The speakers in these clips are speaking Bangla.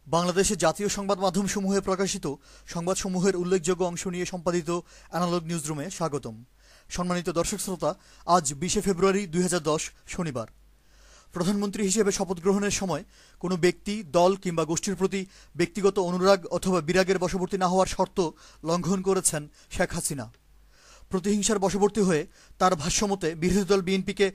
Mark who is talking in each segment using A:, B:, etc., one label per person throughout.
A: বাংলাদেশের জাতীয় সংবাদ মাধ্যমসমূহে প্রকাশিত সংবাদসমূহের উল্লেখযোগ্য অংশ নিয়ে সম্পাদিত অ্যানালগ নিউজরুমে স্বাগতম। সম্মানিত দর্শক শ্রোতা, আজ 20 ফেব্রুয়ারি 2010 শনিবার। প্রধানমন্ত্রী হিসেবে শপথ গ্রহণের সময় কোনো ব্যক্তি, দল কিংবা গোষ্ঠীর প্রতি ব্যক্তিগত অনুরাগ অথবা বিরাগের বশবর্তী না হওয়ার শর্ত লঙ্ঘন করেছেন শেখ হাসিনা। প্রতিহিংসার বশবর্তী হয়ে তার ভাষ্যমতে বিরোধী দল বিএনপিকে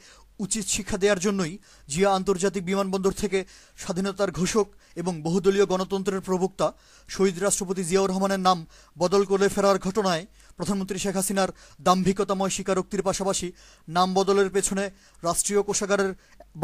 A: উচিত শিক্ষা দেওয়ার জন্যই জিয়া আন্তর্জাতিক বিমানবন্দর থেকে স্বাধীনতার ঘোষক এবং বহুদলীয় গণতন্ত্রের প্রবক্তা শহীদ রাষ্ট্রপতি জিয়াউর রহমানের নাম বদল করে ফেরার ঘটনায় প্রধানমন্ত্রী শেখ হাসিনার দাম্ভিকতাময় স্বীকারোক্তির পাশাপাশি নাম বদলের পেছনে রাষ্ট্রীয় কোষাগারের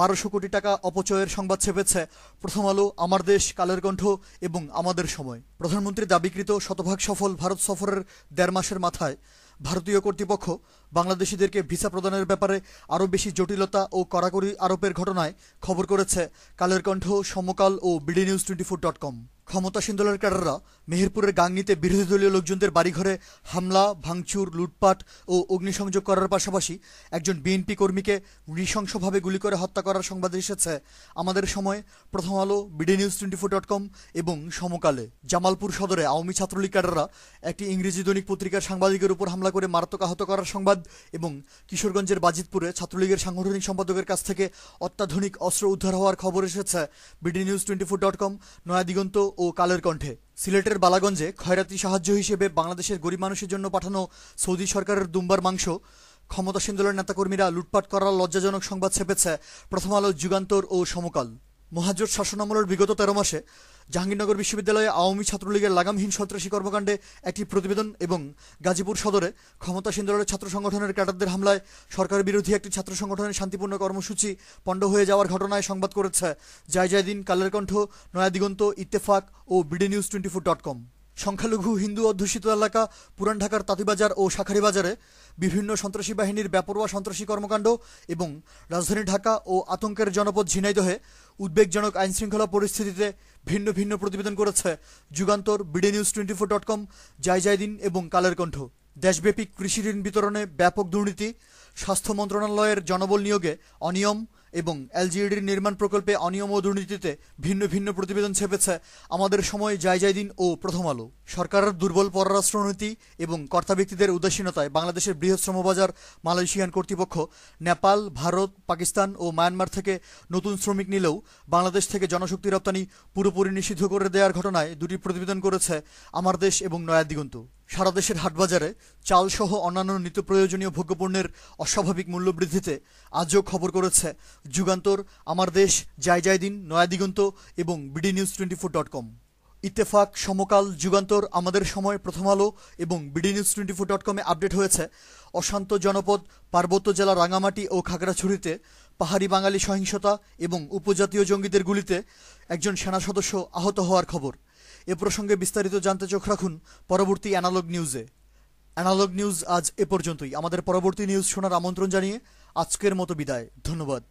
A: 1200 কোটি টাকা অপচয়ের সংবাদ ছেপেছে প্রথম আলো, আমার দেশ, কালের কণ্ঠ এবং আমাদের সময়। প্রধানমন্ত্রীর দাবিকৃত শতভাগ সফল ভারত সফরের 1.5 মাসের মাথায় ভারতীয় কর্তৃপক্ষ বাংলাদেশিদেরকে ভিসা প্রদানের ব্যাপারে আরও বেশি জটিলতা ও কড়াকড়ি আরোপের ঘটনায় খবর করেছে কালের কণ্ঠ, সমকাল ও bdnews24.com। ক্ষমতাসীন দলের ক্যাডাররা মেহেরপুরের গাংনীতে বিরোধী দলীয় লোকজনদের বাড়িঘরে হামলা, ভাঙচুর, লুটপাট ও অগ্নিসংযোগ করার পাশাপাশি একজন বিএনপি কর্মীকে নৃশংসভাবে গুলি করে হত্যা করার সংবাদ এসেছে আমাদের সময়, প্রথম আলো, bdnews24.com এবং সমকালে। জামালপুর সদরে আওয়ামী ছাত্রলীগ ক্যাডাররা একটি ইংরেজি দৈনিক পত্রিকার সাংবাদিকের উপর হামলা করে মারাত্মক আহত করার সংবাদ এবং কিশোরগঞ্জের বাজিতপুরে ছাত্রলীগের সাংগঠনিক সম্পাদকের কাছ থেকে অত্যাধুনিক অস্ত্র উদ্ধার হওয়ার খবর এসেছে bdnews24.com, নয়াদিগন্ত ও কালের কণ্ঠে। সিলেটের বালাগঞ্জে খয়রাতি সাহায্য হিসেবে বাংলাদেশের গরিব মানুষের জন্য পাঠানো সৌদি সরকারের দুম্বার মাংস ক্ষমতাসীন দলের নেতাকর্মীরা লুটপাট করার লজ্জাজনক সংবাদ ছেপেছে প্রথম আলো, যুগান্তর ও সমকাল। মহাজোট শাসনামলের বিগত 13 মাসে জাহাঙ্গীরনগর বিশ্ববিদ্যালয়ে আওয়ামী ছাত্রলীগের লাগামহীন সন্ত্রাসী কর্মকাণ্ডে একটি প্রতিবেদন এবং গাজীপুর সদরে ক্ষমতাসীন দলের ছাত্র সংগঠনের ক্যাডারদের হামলায় সরকার বিরোধী একটি ছাত্র সংগঠনের শান্তিপূর্ণ কর্মসূচি পণ্ড হয়ে যাওয়ার ঘটনায় সংবাদ করেছে জয়দিন, কালের কণ্ঠ, নয়াদিগন্ত, ইত্তেফাক ও bdnews24.com। সংখ্যালঘু হিন্দু অধ্যুষিত এলাকা পুরান ঢাকার তাঁতিবাজার ও শাঁখারীবাজারে বিভিন্ন সন্ত্রাসী বাহিনীর বেপরোয়া সন্ত্রাসী কর্মকাণ্ড এবং রাজধানী ঢাকা ও আতঙ্কের জনপদ ঝিনাইদহে উদ্বেগজনক আইনশৃঙ্খলা পরিস্থিতিতে ভিন্ন ভিন্ন প্রতিবেদন করেছে যুগান্তর, bdnews24.com, জয়দিন এবং কালের কণ্ঠ। দেশব্যাপী কৃষি ঋণ বিতরণে ব্যাপক দুর্নীতি, স্বাস্থ্য মন্ত্রণালয়ের জনবল নিয়োগে অনিয়ম এবং এলজিইডির নির্মাণ প্রকল্পে অনিয়ম ও দুর্নীতিতে ভিন্ন ভিন্ন প্রতিবেদন ছেপেছে আমাদের সময়, জয়দিন ও প্রথম আলো। সরকারের দুর্বল পররাষ্ট্রনীতি এবং কর্তা ব্যক্তিদের উদাসীনতায় বাংলাদেশের বৃহৎ শ্রমবাজার মালয়েশিয়ান কর্তৃপক্ষ নেপাল, ভারত, পাকিস্তান ও মায়ানমার থেকে নতুন শ্রমিক নিলেও বাংলাদেশ থেকে জনশক্তি রপ্তানি পুরোপুরি নিষিদ্ধ করে দেওয়ার ঘটনায় দুটি প্রতিবেদন করেছে আমার দেশ এবং নয়াদিগন্ত। সারা দেশের হাটবাজারে চালসহ অন্যান্য নিত্য প্রয়োজনীয় ভোগ্যপণ্যের অস্বাভাবিক মূল্যবৃদ্ধিতে আজও খবর করেছে যুগান্তর, আমার দেশ, জয়দিন, নয়াদিগন্ত এবং bdnews24.com। ইত্তেফাক, সমকাল, যুগান্তর, আমাদের সময়, প্রথম আলো এবং bdnews24.com-এ আপডেট হয়েছে অশান্ত জনপদ পার্বত্য জেলা রাঙামাটি ও খাগড়াছড়িতে পাহাড়ি বাঙালি সহিংসতা এবং উপজাতীয় জঙ্গিদের গুলিতে একজন সেনা সদস্য আহত হওয়ার খবর। এ প্রসঙ্গে বিস্তারিত জানতে চোখ রাখুন পরবর্তী অ্যানালগ নিউজে। অ্যানালগ নিউজ আজ এ পর্যন্তই। আমাদের পরবর্তী নিউজ শোনার আমন্ত্রণ জানিয়ে আজকের মতো বিদায়। ধন্যবাদ।